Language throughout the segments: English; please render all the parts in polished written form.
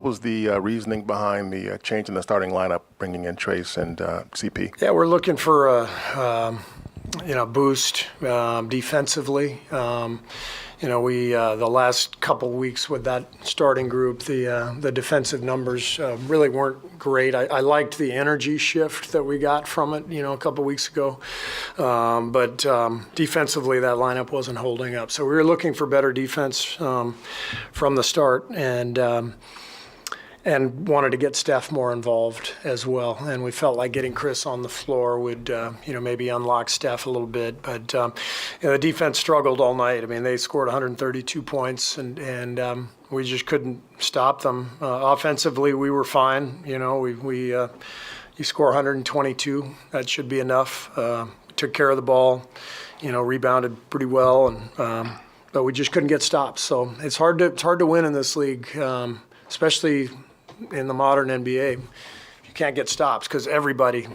was the reasoning behind the change in the starting lineup, bringing in Trace and CP? Yeah, we're looking for a boost defensively. We the last couple weeks with that starting group, the defensive numbers really weren't great. I liked the energy shift that we got from it, a couple weeks ago, but defensively that lineup wasn't holding up. So we were looking for better defense from the start, and wanted to get Steph more involved as well. And we felt like getting Chris on the floor would, maybe unlock Steph a little bit. But the defense struggled all night. I mean, they scored 132 points, and we just couldn't stop them. Offensively, we were fine. You score 122, that should be enough. Took care of the ball, rebounded pretty well, and but we just couldn't get stops. So it's hard to win in this league, especially in the modern NBA. You can't get stops because everybody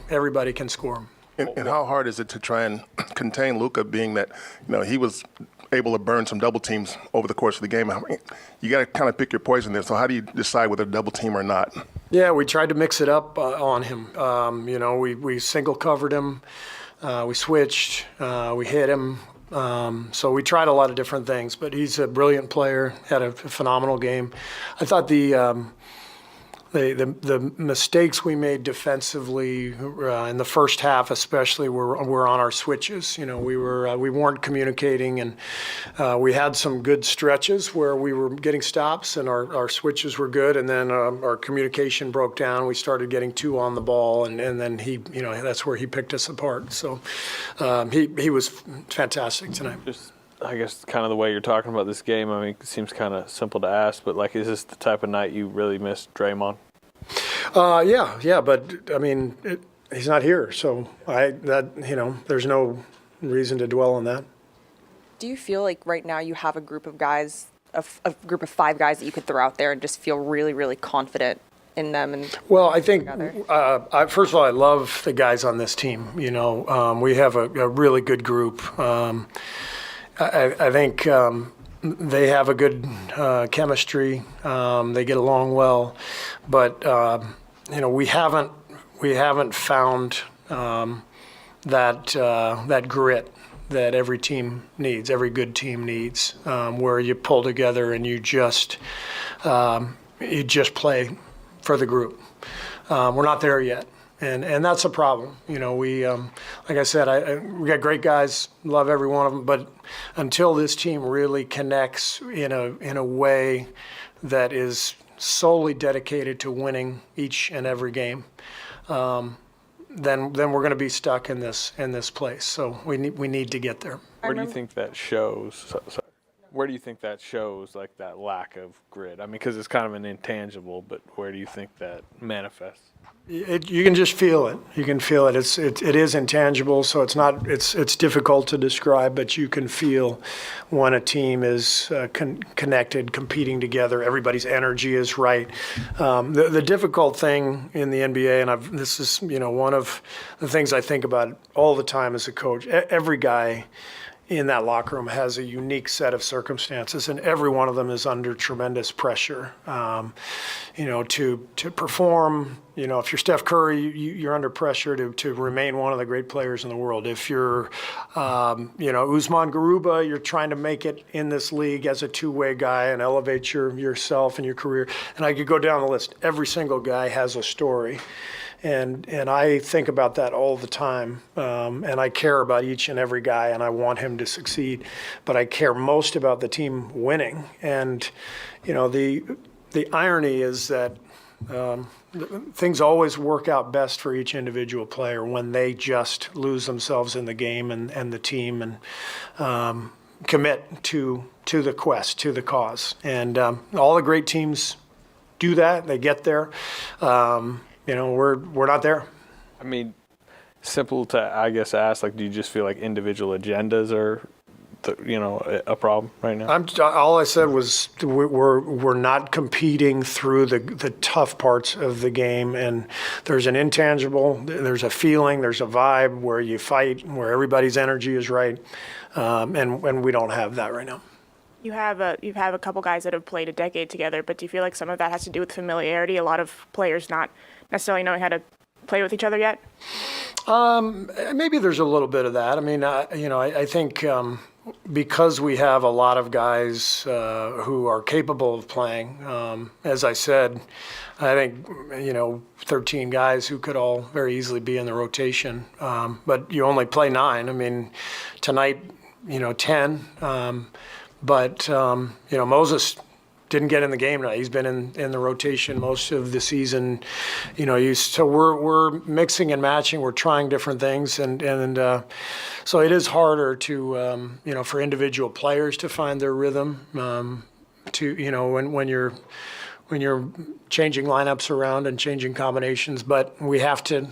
can score. And how hard is it to try and contain Luka, being that he was able to burn some double teams over the course of the game? You got to kind of pick your poison there. So how do you decide whether to double team or not? Yeah, we tried to mix it up on him. We single covered him, we switched, we hit him. So we tried a lot of different things, but he's a brilliant player, had a phenomenal game. I thought the mistakes we made defensively in the first half, especially, were on our switches. We weren't communicating, and we had some good stretches where we were getting stops, and our switches were good, and then our communication broke down. We started getting two on the ball, and then he, that's where he picked us apart. So he was fantastic tonight. I guess kind of the way you're talking about this game, I mean, it seems kind of simple to ask, but is this the type of night you really miss Draymond? Yeah, but I mean, he's not here, so there's no reason to dwell on that. Do you feel like right now you have a group of guys, a group of 5 guys that you could throw out there and just feel really, really confident in them? Well, I think, first of all, I love the guys on this team. We have a really good group. I think they have a good chemistry. They get along well, but we haven't found that grit that every team needs, every good team needs, where you pull together and you just play for the group. We're not there yet. And that's a problem. We, like I said, we got great guys, love every one of them, but until this team really connects in a way that is solely dedicated to winning each and every game, then we're going to be stuck in this place. So we need to get there. Where do you think that shows? Where do you think that shows, that lack of grit? I mean, because it's kind of an intangible, but where do you think that manifests? You can just feel it. You can feel it. It is intangible, so it's difficult to describe, but you can feel when a team is connected, competing together. Everybody's energy is right. The difficult thing in the NBA, and this is one of the things I think about all the time as a coach. Every guy in that locker room has a unique set of circumstances, and every one of them is under tremendous pressure, to perform. If you're Steph Curry, you're under pressure to remain one of the great players in the world. If you're, Usman Garuba, you're trying to make it in this league as a two-way guy and elevate yourself and your career. And I could go down the list. Every single guy has a story. And I think about that all the time, and I care about each and every guy, and I want him to succeed. But I care most about the team winning. And the irony is that things always work out best for each individual player when they just lose themselves in the game and the team and commit to the quest, to the cause. And all the great teams do that. They get there. We're not there. I mean, simple to, I guess, ask, do you just feel like individual agendas are, a problem right now? All I said was we're not competing through the tough parts of the game, and there's an intangible, there's a feeling, there's a vibe where you fight, where everybody's energy is right, and we don't have that right now. You have a couple guys that have played a decade together, but do you feel like some of that has to do with familiarity? A lot of players not necessarily knowing how to play with each other yet. Maybe there's a little bit of that. I mean, I think because we have a lot of guys who are capable of playing, as I said, I think, 13 guys who could all very easily be in the rotation. But you only play 9. I mean, tonight, 10. But Moses didn't get in the game tonight. He's been in the rotation most of the season. So we're mixing and matching. We're trying different things, and so it is harder to for individual players to find their rhythm. When you're changing lineups around and changing combinations, but we have to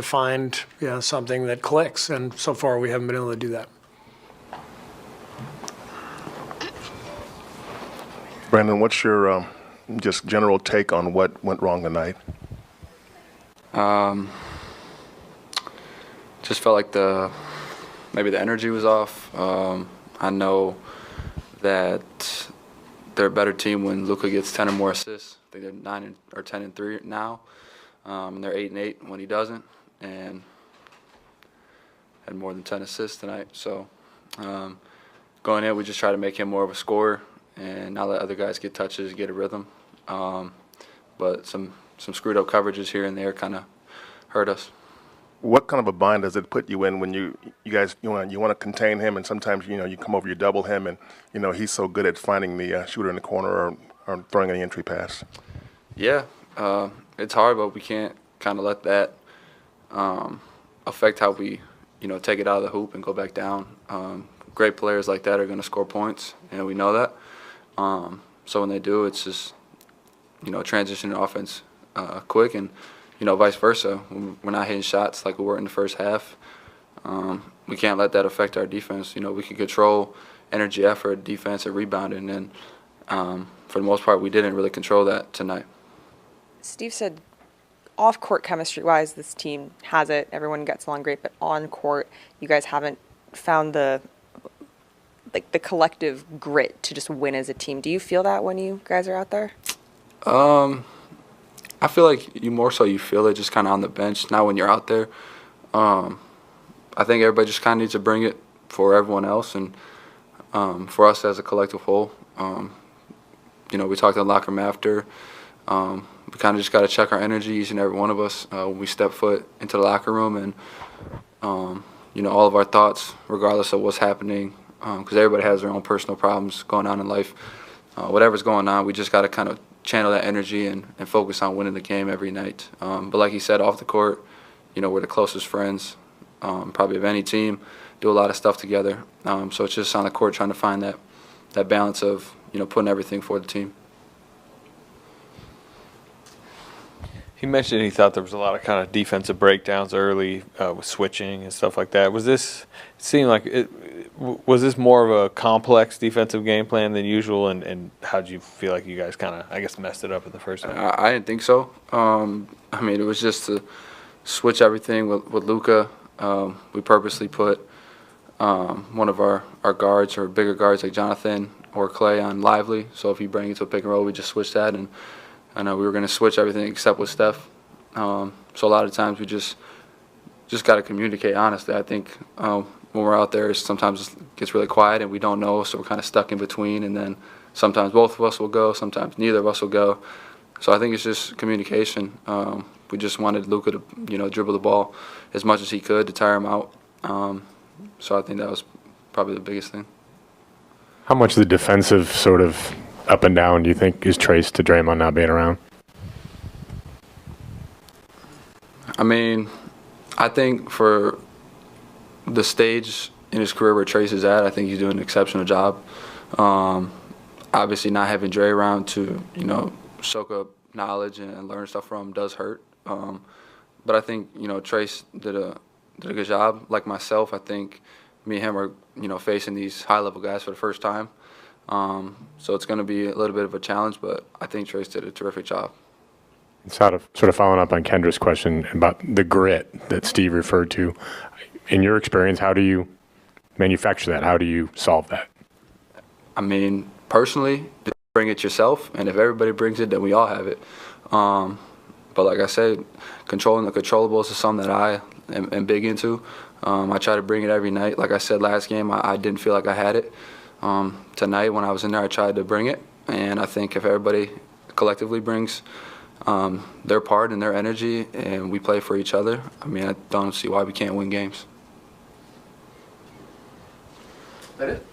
find something that clicks, and so far we haven't been able to do that. Brandin, what's your just general take on what went wrong tonight? Just felt like maybe the energy was off. I know that they're a better team when Luka gets 10 or more assists. I think they're 9 or 10 and 3 now, and they're 8 and 8 when he doesn't, and had more than 10 assists tonight. So going in, we just try to make him more of a scorer, and now let other guys get touches, get a rhythm. But some screwed up coverages here and there kind of hurt us. What kind of a bind does it put you in when you guys want to contain him, and sometimes you come over, you double him, and he's so good at finding the shooter in the corner or throwing any entry pass? Yeah, it's hard, but we can't kind of let that affect how we take it out of the hoop and go back down. Great players like that are going to score points, and we know that. So when they do, it's just transitioning offense quick, and vice versa. We're not hitting shots like we were in the first half. We can't let that affect our defense. We can control energy, effort, defense, and rebounding, and for the most part, we didn't really control that tonight. Steve said off-court chemistry-wise, this team has it. Everyone gets along great, but on-court, you guys haven't found the collective grit to just win as a team. Do you feel that when you guys are out there? I feel like you feel it just kind of on the bench, not when you're out there. I think everybody just kind of needs to bring it for everyone else and for us as a collective whole. We talked in the locker room after. We kind of just got to check our energy, each and every one of us, when we step foot into the locker room, and all of our thoughts, regardless of what's happening, because everybody has their own personal problems going on in life. Whatever's going on, we just got to kind of channel that energy and focus on winning the game every night. But like he said, off the court, we're the closest friends, probably of any team, do a lot of stuff together. So it's just on the court trying to find that balance of, putting everything for the team. He mentioned he thought there was a lot of kind of defensive breakdowns early with switching and stuff like that. Was this more of a complex defensive game plan than usual, and how did you feel like you guys kind of, messed it up in the first half? I didn't think so. It was just to switch everything with Luka. We purposely put one of our guards or bigger guards like Jonathan or Clay on Lively. So if you bring it to a pick and roll, we just switch that, and I know we were going to switch everything except with Steph. So a lot of times we just got to communicate honestly. I think when we're out there, sometimes it gets really quiet and we don't know, so we're kind of stuck in between. And then sometimes both of us will go, sometimes neither of us will go. So I think it's just communication. We just wanted Luka to dribble the ball as much as he could to tire him out. So I think that was probably the biggest thing. How much of the defensive sort of up and down do you think is traced to Draymond not being around? I think for the stage in his career where Trace is at, I think he's doing an exceptional job. Obviously, not having Dre around to soak up knowledge and learn stuff from does hurt. But I think Trace did a good job. Like myself, I think me and him are facing these high-level guys for the first time. So it's going to be a little bit of a challenge, but I think Trace did a terrific job. Sort of following up on Kendra's question about the grit that Steve referred to. In your experience, how do you manufacture that? How do you solve that? I mean, personally, just bring it yourself, and if everybody brings it, then we all have it. But like I said, controlling the controllables is something that I am big into. I try to bring it every night. Like I said last game, I didn't feel like I had it. Tonight, when I was in there, I tried to bring it, and I think if everybody collectively brings their part and their energy, and we play for each other, I mean, I don't see why we can't win games. That it?